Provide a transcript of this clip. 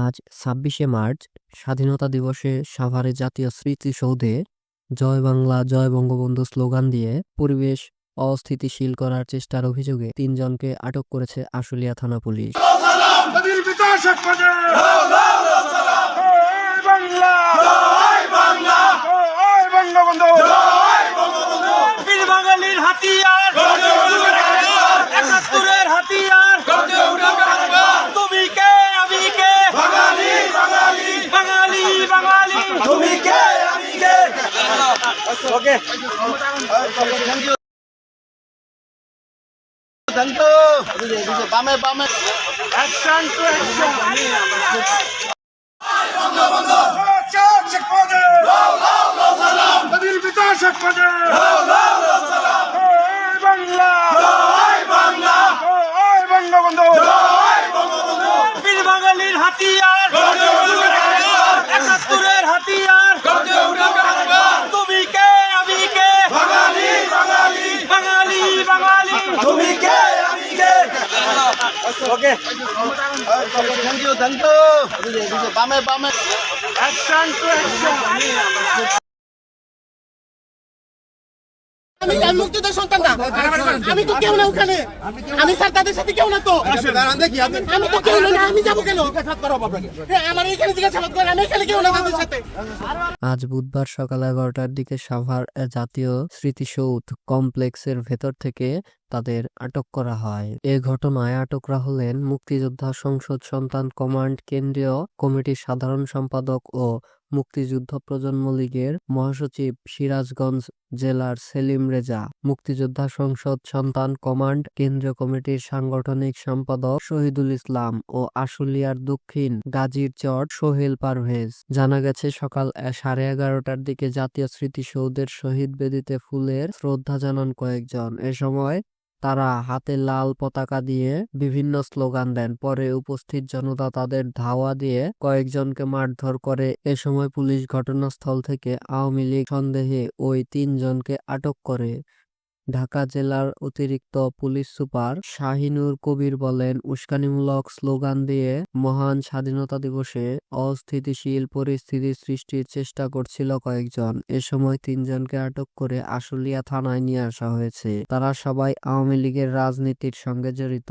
আজ ২৬শে মার্চ স্বাধীনতা দিবসে সাভারে জাতীয় স্মৃতিসৌধে জয় বাংলা জয় বঙ্গবন্ধু স্লোগান দিয়ে পরিবেশ অস্থিতিশীল করার চেষ্টার অভিযোগে ৩ জনকে আটক করেছে আশুলিয়া থানা police. Okay. Thank you. Bame. Action to action. Okay. Thank you. Bame. Action to action. আমি মুক্তিযোদ্ধা সন্তান না, আমি তো কেউ না ওখানে, আমি স্যার তাদের সাথে কেউ না তো, আমি তো কেউ না, আমি যাবো কেন? আমার এখানে জিজ্ঞাসাবাদ করেন, আমি এখানে কেউ না তাদের সাথে। আজ বুধবার সকাল 11টার দিকে সাভার জাতীয় স্মৃতিসৌধ কমপ্লেক্সের ভেতর থেকে তাদের আটক করা হয়। এ ঘটনায় আটকরা হলেন মুক্তিযোদ্ধা সংসদ সন্তান কমান্ড কেন্দ্রীয় কমিটির সাধারণ সম্পাদক ও মুক্তিযুদ্ধ প্রজন্ম লীগের মহাসচিব সিরাজগঞ্জ জেলার সেলিম রেজা, মুক্তিযোদ্ধা সংসদ সন্তান কমান্ড কেন্দ্রীয় কমিটির সাংগঠনিক সম্পাদক শহীদুল ইসলাম ও আশুলিয়ার দক্ষিণ গাজীরচর সোহেল পারভেজ। জানা গেছে সকাল 11:30টার দিকে জাতীয় স্মৃতিসৌধের শহীদ বেদিতে ফুলের শ্রদ্ধা জানান কয়েকজন। এ সময় তারা হাতে লাল পতাকা দিয়ে বিভিন্ন স্লোগান দেন। পরে উপস্থিত জনতা তাদের ধাওয়া দিয়ে কয়েকজনকে মারধর করে। এ সময় পুলিশ ঘটনাস্থল থেকে আওয়ামী লীগ সন্দেহে ওই ৩ জনকে আটক করে। ঢাকা জেলার অতিরিক্ত পুলিশ সুপার শাহিনুর কবির বলেন, উস্কানিমূলক স্লোগান দিয়ে মহান স্বাধীনতা দিবসে অস্থিতিশীল পরিস্থিতি সৃষ্টির চেষ্টা করছিল কয়েকজন। এ সময় ৩ জনকে আটক করে আশুলিয়া থানায় নিয়ে আসা হয়েছে। তারা সবাই আওয়ামী লীগের রাজনীতির সঙ্গে জড়িত।